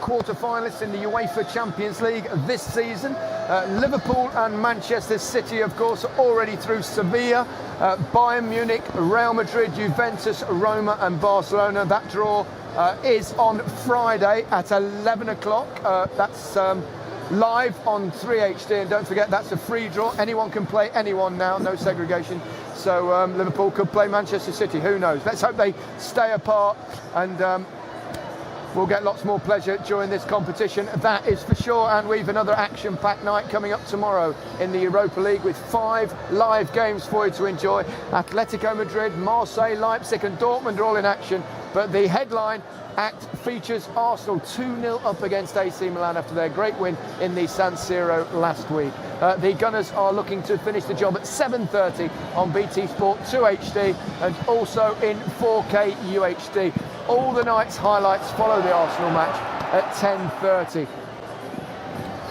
quarter-finalists in the UEFA Champions League this season. Liverpool and Manchester City, of course, already through Sevilla. Bayern Munich, Real Madrid, Juventus, Roma and Barcelona. That draw is on Friday at 11 o'clock. That's live on 3HD, and don't forget that's a free draw. Anyone can play anyone now, no segregation. So Liverpool could play Manchester City, who knows? Let's hope they stay apart, and we'll get lots more pleasure during this competition, that is for sure. And we've another action-packed night coming up tomorrow in the Europa League with 5 live games for you to enjoy. Atletico Madrid, Marseille, Leipzig and Dortmund are all in action, but the headline act features Arsenal 2-0 up against AC Milan after their great win in the San Siro last week. The Gunners are looking to finish the job at 7:30 on BT Sport 2 HD and also in 4K UHD. All the night's highlights follow the Arsenal match at 10:30.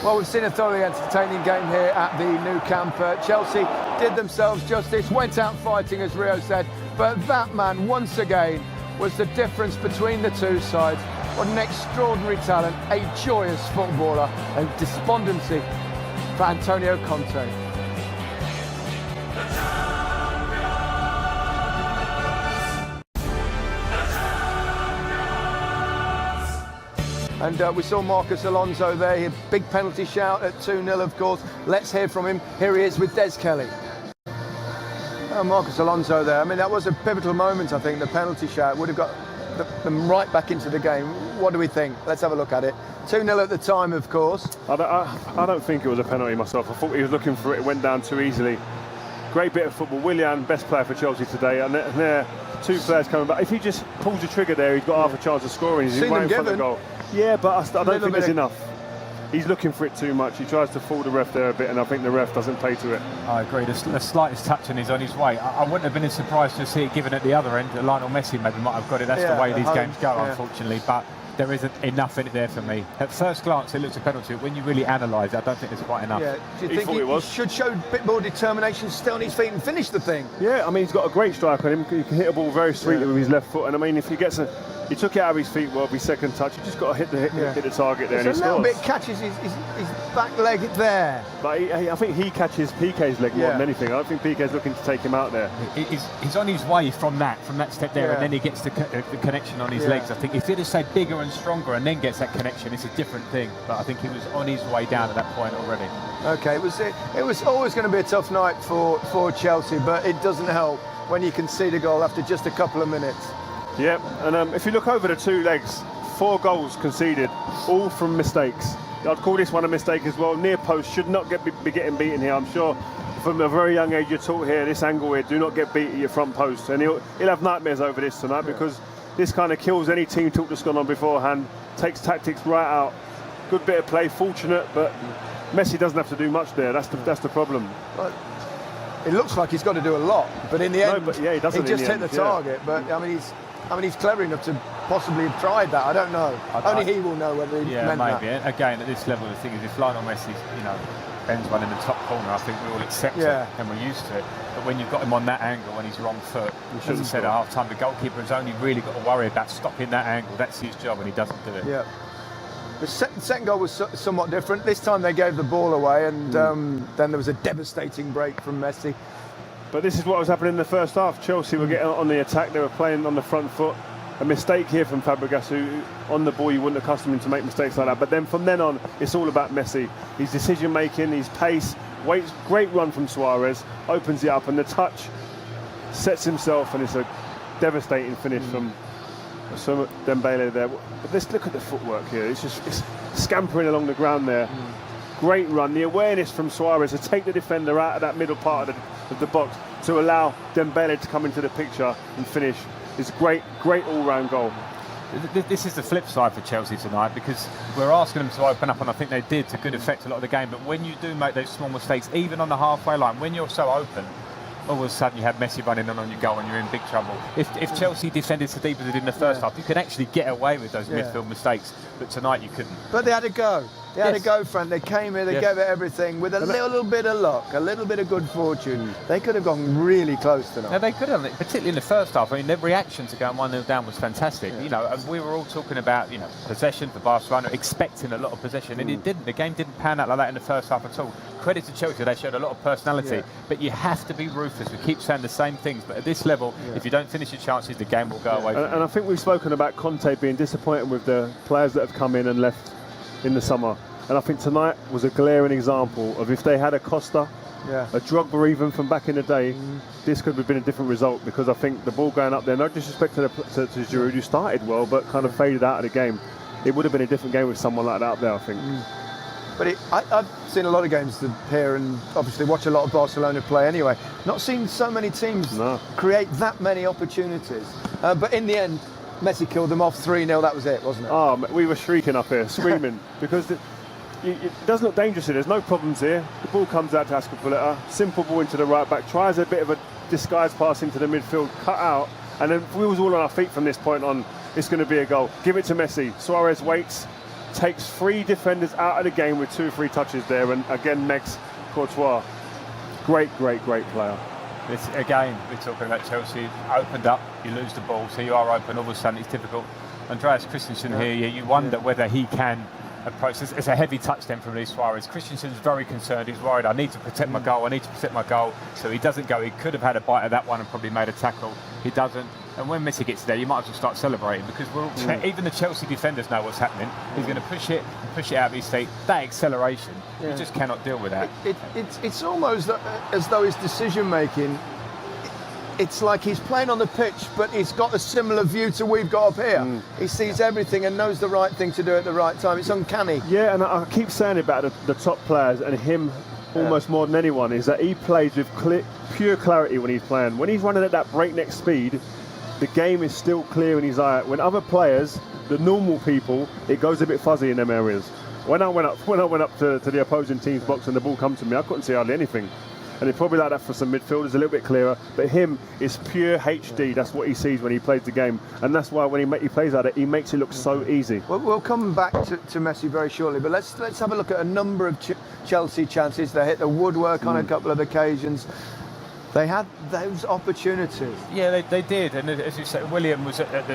Well, we've seen a thoroughly entertaining game here at the Nou Camp. Chelsea did themselves justice, went out fighting, as Rio said, but that man, once again, was the difference between the two sides. What an extraordinary talent, a joyous footballer, and despondency for Antonio Conte. And we saw Marcos Alonso there, he had a big penalty shout at 2-0, of course. Let's hear from him. Here he is with Des Kelly. Marcos Alonso there. I mean, that was a pivotal moment, I think, the penalty shout. Would have got them right back into the game. What do we think? Let's have a look at it. 2-0 at the time, of course. I don't think it was a penalty myself. I thought he was looking for it. It went down too easily. Great bit of football. Willian, best player for Chelsea today. And there, 2 players coming back. If he just pulls the trigger there, he's got half a chance of scoring. He's right in front of the goal. Yeah, but I don't think there's enough. He's looking for it too much. He tries to fool the ref there a bit, and I think the ref doesn't play to it. I agree. The slightest touch and he's on his way. I wouldn't have been as surprised to see it given at the other end. Lionel Messi maybe might have got it. That's the way these games go, unfortunately. But there isn't enough in it there for me. At first glance, it looks a penalty. When you really analyse it, I don't think there's quite enough. Yeah. Do you think he should show a bit more determination, stay on his feet and finish the thing? Yeah, I mean, he's got a great strike on him. He can hit a ball very sweetly with his left foot. And I mean, if he gets he took it out of his feet well, his second touch. You just got to hit the target there. It's and he a little scores. bit catches his back leg there. But I think he catches Piqué's leg more than anything. I don't think Piqué's looking to take him out there. He's on his way from that step there, and then he gets the connection on his legs. I think if he'd have stayed bigger and stronger and then gets that connection, it's a different thing. But I think he was on his way down at that point already. Okay, it was always going to be a tough night for Chelsea, but it doesn't help when you concede a goal after just a couple of minutes. Yep, and if you look over the 2 legs, 4 goals conceded, all from mistakes. I'd call this one a mistake as well. Near post should not be getting beaten here. I'm sure from a very young age you're taught here, this angle here, do not get beat at your front post. And he'll have nightmares over this tonight because this kind of kills any team talk that's gone on beforehand, takes tactics right out. Good bit of play, fortunate, but Messi doesn't have to do much there. That's the problem. Well, it looks like he's got to do a lot, but in the end, he doesn't. He just hit the target. But I mean, he's clever enough to possibly have tried that. I don't know. Only he will know whether he meant maybe. that. Again, at this level, the thing is, if Lionel Messi, bends one in the top corner, I think we all accept it and we're used to it. But when you've got him on that angle on his wrong foot, as I said at half time, the goalkeeper has only really got to worry about stopping that angle. That's his job, and he doesn't do it. Yeah. The second goal was somewhat different. This time they gave the ball away, and then there was a devastating break from Messi. But this is what was happening in the first half. Chelsea were getting on the attack. They were playing on the front foot. A mistake here from Fabregas, who on the ball you wouldn't accustom him to make mistakes like that. But then from then on, it's all about Messi. His decision making, his pace, great run from Suarez, opens it up, and the touch sets himself, and it's a devastating finish from Dembele there. But let's look at the footwork here. It's scampering along the ground there. Great run. The awareness from Suarez to take the defender out of that middle part of the box to allow Dembele to come into the picture and finish. It's great all-round goal. This is the flip side for Chelsea tonight, because we're asking them to open up, and I think they did to good effect a lot of the game. But when you do make those small mistakes, even on the halfway line, when you're so open, all of a sudden you have Messi running on your goal and you're in big trouble. If Chelsea defended so deep as they did in the first half, you could actually get away with those midfield mistakes, but tonight you couldn't. But they had a go. They had a go, Frank. They came here, they gave it everything with a little bit of luck, a little bit of good fortune. They could have gone really close tonight. No, they could have, particularly in the first half. I mean, their reaction to going 1-0 down was fantastic. You know, and we were all talking about, you know, possession for Barcelona, expecting a lot of possession, and it didn't. The game didn't pan out like that in the first half at all. Credit to Chelsea, they showed a lot of personality, but you have to be ruthless. We keep saying the same things, but at this level, if you don't finish your chances, the game will go away from you. And I think we've spoken about Conte being disappointed with the players that have come in and left in the summer. And I think tonight was a glaring example of if they had a Costa, a Drogba even from back in the day, this could have been a different result, because I think the ball going up there, no disrespect to Giroud, who started well but kind of faded out of the game. It would have been a different game with someone like that up there, I think. But I've seen a lot of games here and obviously watch a lot of Barcelona play anyway. Not seen so many teams create that many opportunities. But in the end, Messi killed them off 3-0, that was it, wasn't it? Oh, we were shrieking up here, screaming, because it does look dangerous here. There's no problems here. The ball comes out to Azpilicueta, simple ball into the right back, tries a bit of a disguised pass into the midfield, cut out, and then we was all on our feet from this point on. It's going to be a goal. Give it to Messi. Suarez waits, takes 3 defenders out of the game with 2 free touches there, and again Megs Courtois. Great player. This, again, we're talking about Chelsea opened up, you lose the ball, so you are open, all of a sudden it's difficult. Andreas Christensen here, you wonder whether he can approach this. It's a heavy touch then from Luis Suarez. Christensen's very concerned, he's worried, I need to protect my goal, so he doesn't go. He could have had a bite of that one and probably made a tackle. He doesn't. And when Messi gets there, you might as well start celebrating, because we're all even the Chelsea defenders know what's happening. He's going to push it out of his feet. That acceleration, you just cannot deal with that. It's almost as though his decision making, it's like he's playing on the pitch, but he's got a similar view to we've got up here. He sees everything and knows the right thing to do at the right time. It's uncanny. Yeah, and I keep saying about the top players and him almost more than anyone, is that he plays with pure clarity when he's playing. When he's running at that breakneck speed, the game is still clear in his eye. When other players, the normal people, it goes a bit fuzzy in them areas. When I went up to the opposing team's box and the ball come to me, I couldn't see hardly anything. And it's probably like that for some midfielders, a little bit clearer. But him is pure HD. That's what he sees when he plays the game, and that's why when he plays at it, he makes it look so easy. Well, we'll come back to Messi very shortly, but let's have a look at a number of Chelsea chances. They hit the woodwork on a couple of occasions. They had those opportunities. Yeah, they did. And as you said, William was at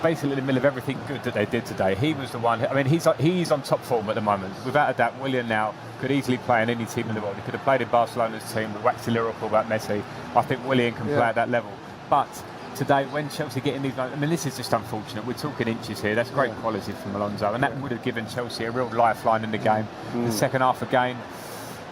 basically in the middle of everything good that they did today. He was the one. I mean, he's on top form at the moment. Without a doubt, William now could easily play in any team in the world. He could have played in Barcelona's team. We waxed lyrical about Messi. I think William can play at that level. But today, when Chelsea get in these, I mean, this is just unfortunate. We're talking inches here. That's great quality from Alonso, and that would have given Chelsea a real lifeline in the game. The second half again,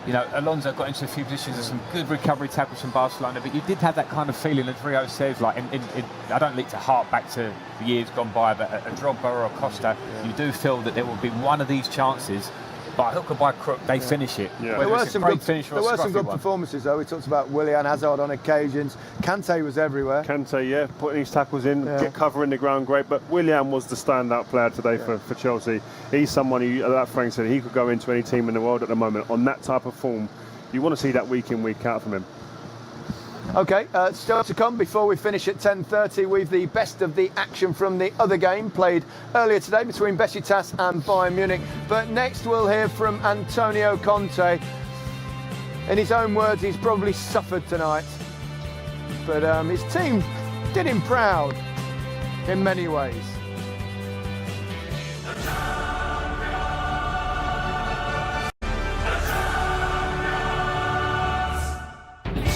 you know, Alonso got into a few positions of some good recovery tackles from Barcelona, but you did have that kind of feeling, as Rio says, like, I don't need to hark back to the years gone by, but a Drogba or a Costa, you do feel that there will be one of these chances, by hook or by crook, they finish it. There were some good performances, though. We talked about Willian, Hazard on occasions. Kante was everywhere. Kante, putting his tackles in, covering the ground great. But Willian was the standout player today for Chelsea. He's someone who, like Frank said, he could go into any team in the world at the moment on that type of form. You want to see that week in, week out from him. Okay, still to come before we finish at 10:30. We've the best of the action from the other game played earlier today between Besiktas and Bayern Munich. But next we'll hear from Antonio Conte. In his own words, he's probably suffered tonight. But his team did him proud in many ways.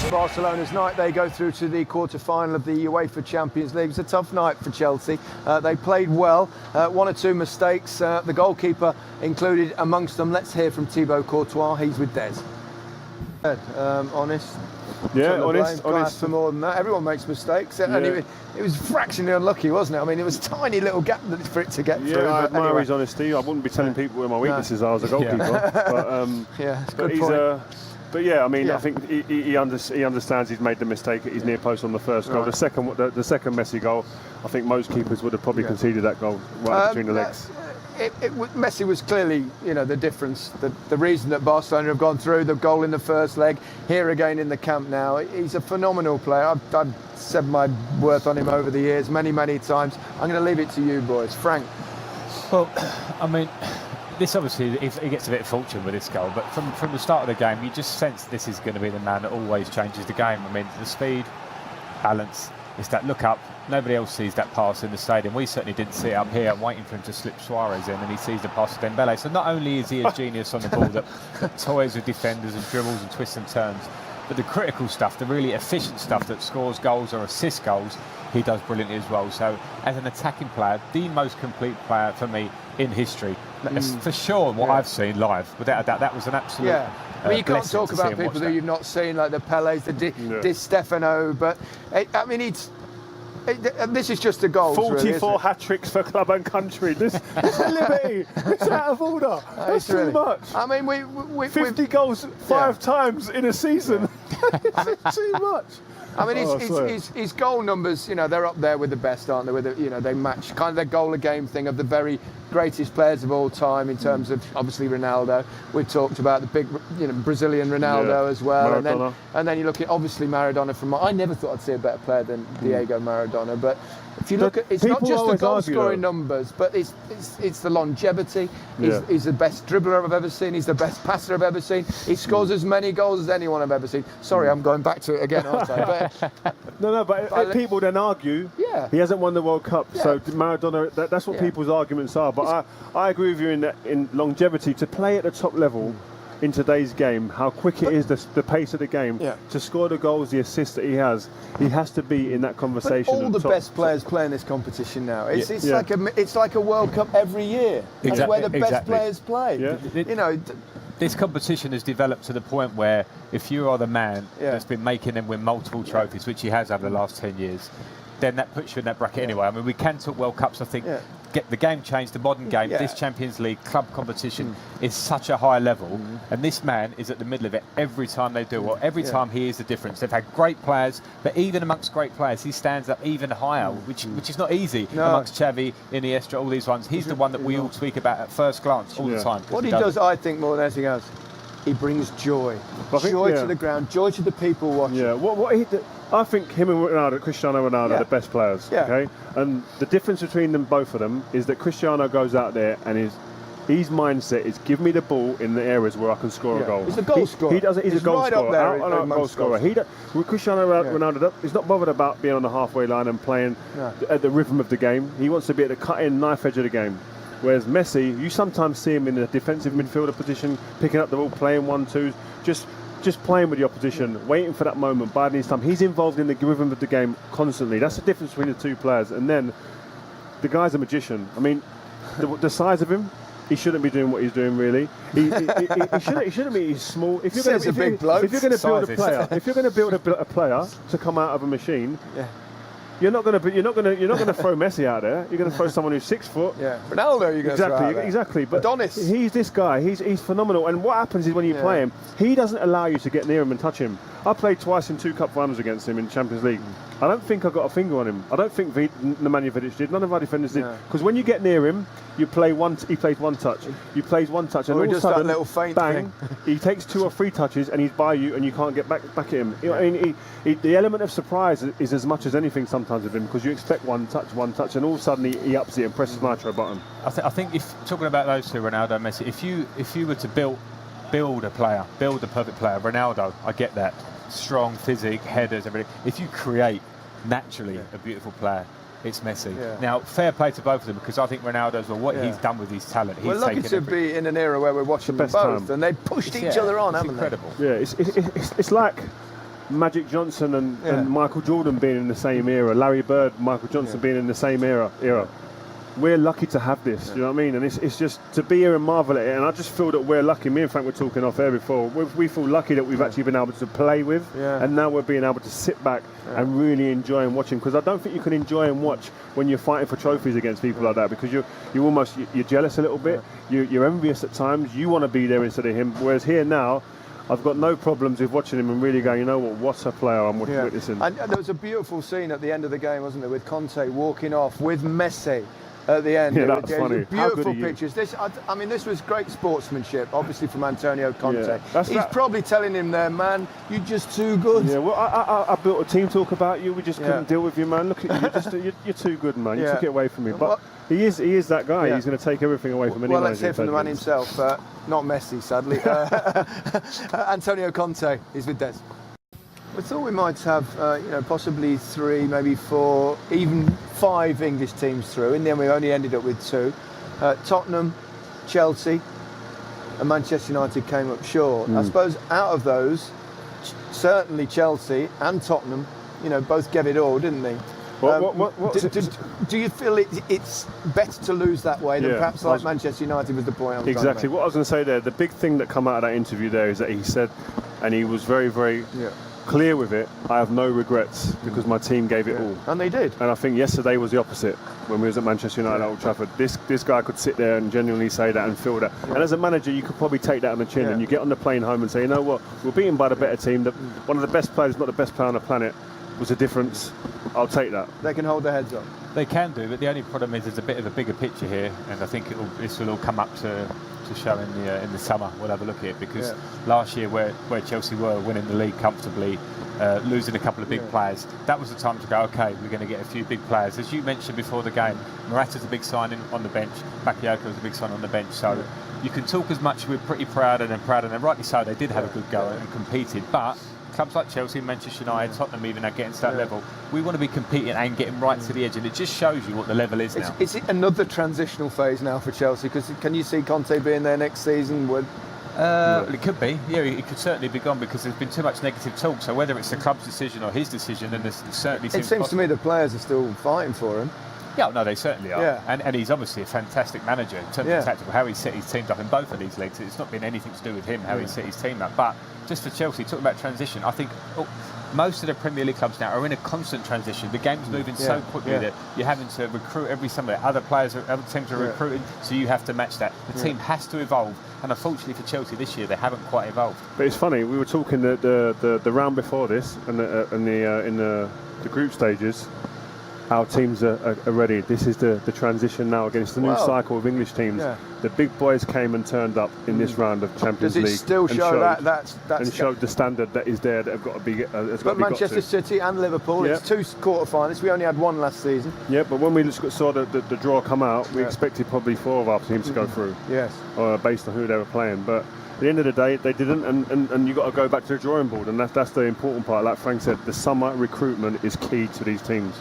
Barcelona's night, they go through to the quarter-final of the UEFA Champions League. It's a tough night for Chelsea. They played well, 1 or 2 mistakes, the goalkeeper included amongst them. Let's hear from Thibaut Courtois, he's with Des. Honest. Yeah, honest. For more than that. Everyone makes mistakes, and it was fractionally unlucky, wasn't it? I mean, it was a tiny little gap for it to get through. Yeah, I admire his honesty. I wouldn't be telling people where my weaknesses are as a goalkeeper. But, it's a good point. But yeah, I mean, I think he understands he's made the mistake at his near post on the first goal. The second Messi goal, I think most keepers would have probably conceded that goal right between the legs. Messi was clearly, the difference, the reason that Barcelona have gone through, the goal in the first leg, here again in the Camp Nou. He's a phenomenal player. I've said my worth on him over the years, many, many times. I'm going to leave it to you boys. Frank. Well, I mean, this obviously, he gets a bit of fortune with this goal, but from the start of the game, you just sense this is going to be the man that always changes the game. I mean, the speed, balance, it's that look up. Nobody else sees that pass in the stadium. We certainly didn't see it up here. I'm waiting for him to slip Suarez in, and he sees the pass to Dembele. So not only is he a genius on the ball that toys with defenders and dribbles and twists and turns, but the critical stuff, the really efficient stuff that scores goals or assists goals, he does brilliantly as well. So as an attacking player, the most complete player for me in history. For sure, what I've seen live, without a doubt, that was an absolute I mean, you can't talk about people that you've not seen, like the Pelés, the Di Stefano, but I mean, this is just a goal. 44 hat-tricks for club and country. This is a liberty. It's out of order. That's too much. I mean, we 50 goals 5 times in a season. It's too much. I mean, his goal numbers, they're up there with the best, aren't they? With they match kind of their goal a game thing of the very greatest players of all time in terms of obviously Ronaldo. We've talked about the big, Brazilian Ronaldo as well, and then you look at obviously Maradona. I never thought I'd see a better player than Diego Maradona, but if you look at, it's not just the goal scoring numbers, but it's the longevity. He's the best dribbler I've ever seen. He's the best passer I've ever seen. He scores as many goals as anyone I've ever seen. Sorry, I'm going back to it again, aren't I? But people then argue he hasn't won the World Cup, so Maradona. That's what people's arguments are. But I agree with you in longevity to play at the top level. In today's game, how quick it is, the pace of the game, to score the goals, the assists that he has to be in that conversation. But all the best players play in this competition now. It's like a World Cup every year. That's where the best players play. This competition has developed to the point where if you are the man that's been making them win multiple trophies, which he has over the last 10 years, then that puts you in that bracket anyway. I mean, we can talk World Cups, I think. Get the game changed, the modern game, this Champions League club competition is such a high level, and this man is at the middle of it every time they do it. Every time he is the difference. They've had great players, but even amongst great players, he stands up even higher, which is not easy amongst Xavi, Iniesta, all these ones. He's the one that we all speak about at first glance all the time. What he does, I think, more than anything else, he brings joy. Joy to the ground, joy to the people watching. Yeah, I think him and Cristiano Ronaldo are the best players. Okay, and the difference between them, both of them, is that Cristiano goes out there and his mindset is give me the ball in the areas where I can score a goal. He's a goal scorer. He's a goal right scorer. Up there out goal scorer. With Cristiano Ronaldo, he's not bothered about being on the halfway line and playing at the rhythm of the game. He wants to be at the cut-in knife edge of the game. Whereas Messi, you sometimes see him in a defensive midfielder position, picking up the ball, playing 1-2s, just playing with the opposition, waiting for that moment, biding his time. He's involved in the rhythm of the game constantly. That's the difference between the two players. And then the guy's a magician. I mean, the size of him, he shouldn't be doing what he's doing. Really, he shouldn't be. He's small. If you're going to build a player to come out of a machine. You're not going to throw Messi out there. You're going to throw someone who's 6 foot. Ronaldo. You're going to throw out there. Exactly. But Adonis. He's this guy. He's phenomenal. And what happens is when you play him, he doesn't allow you to get near him and touch him. I played twice in 2 cup finals against him in Champions League. I don't think I got a finger on him. I don't think Nemanja Vidic did. None of our defenders did. Because when you get near him, he plays one touch. You plays one touch, and all of a sudden, little feint bang! He takes 2 or 3 touches, and he's by you, and you can't get back at him. You know, I mean, the element of surprise is as much as anything sometimes with him, because you expect one touch, and all of a sudden he ups it and presses nitro button. I think if talking about those two, Ronaldo and Messi, if you were to build a player, build a perfect player, Ronaldo, I get that. Strong physique, headers, everything. If you create naturally a beautiful player, it's Messi. Now, fair play to both of them, because I think Ronaldo's what he's done with his talent. We're lucky to be in an era where we're watching them both, and they've pushed each other on, haven't they? Incredible. Yeah, it's like Magic Johnson and Michael Jordan being in the same era, Larry Bird, Michael Johnson being in the same era. We're lucky to have this, you know what I mean? And it's just to be here and marvel at it. And I just feel that we're lucky. Me and Frank were talking off air before. We feel lucky that we've actually been able to play with, and now we're being able to sit back and really enjoy and watch him. Because I don't think you can enjoy and watch when you're fighting for trophies against people like that, because you're jealous a little bit. You're envious at times. You want to be there instead of him. Whereas here now, I've got no problems with watching him and really going, you know what a player I'm witnessing. And there was a beautiful scene at the end of the game, wasn't there, with Conte walking off with Messi. at the end. Yeah, that was funny. Beautiful pictures. I mean, this was great sportsmanship, obviously from Antonio Conte. Yeah, He's probably telling him there, man, you're just too good. Yeah, well, I built a team talk about you. We just couldn't deal with you, man. Look at you, you're too good, man. You took it away from me. But he is that guy. Yeah. He's going to take everything away from anyone. Well, let's hear from the man himself. Not Messi, sadly. Antonio Conte is with Des. We thought we might have, possibly 3, maybe 4, even 5 English teams through. In the end, we only ended up with 2. Tottenham, Chelsea, and Manchester United came up short. I suppose out of those, certainly Chelsea and Tottenham, both gave it all, didn't they? Do you feel it's better to lose that way than perhaps like Manchester United was the point I was exactly what I was going to say there? The big thing that come out of that interview there is that he said, and he was very, very clear with it, I have no regrets because my team gave it all. And they did. And I think yesterday was the opposite when we was at Manchester United at Old Trafford. This guy could sit there and genuinely say that and feel that. And as a manager, you could probably take that on the chin and you get on the plane home and say, you know what, we're beaten by the better team. One of the best players, not the best player on the planet, was a difference. I'll take that. They can hold their heads up. They can do, but the only problem is there's a bit of a bigger picture here, and I think this will all come up to show in the summer. We'll have a look at it because last year where Chelsea were winning the league comfortably, losing a couple of big players, that was the time to go, okay, we're going to get a few big players. As you mentioned before the game, Morata's a big signing on the bench, Bakayoko's a big sign on the bench, so you can talk as much, we're pretty proud of them, and rightly so, they did have a good go and competed, but clubs like Chelsea, Manchester United, Tottenham even are getting to that level. We want to be competing and getting right to the edge, and it just shows you what the level is now. Is it another transitional phase now for Chelsea? Because can you see Conte being there next season? It could be. Yeah, it could certainly be gone because there's been too much negative talk. So whether it's the club's decision or his decision, then there's certainly. It seems to me the players are still fighting for him. Yeah, no, they certainly are. Yeah. And he's obviously a fantastic manager in terms of tactical, how he set his teams up in both of these leagues. It's not been anything to do with him, how he set his team up. But just for Chelsea, talking about transition, I think most of the Premier League clubs now are in a constant transition. The game's moving so quickly that you're having to recruit every summer. Other teams are recruiting, so you have to match that. The team has to evolve. And unfortunately for Chelsea this year, they haven't quite evolved. But it's funny, we were talking the round before this and in the group stages, our teams are ready. This is the transition now against the new cycle of English teams. The big boys came and turned up in this round of Champions League. Does it still show that's and showed the standard that is there that have got to be. But Manchester City and Liverpool, it's 2 quarter-finals. We only had 1 last season. Yeah, but when we saw the draw come out, we expected probably 4 of our teams to go through. Yes. Based on who they were playing, but. At the end of the day, they didn't, and you've got to go back to the drawing board, and that's the important part. Like Frank said, the summer recruitment is key to these teams.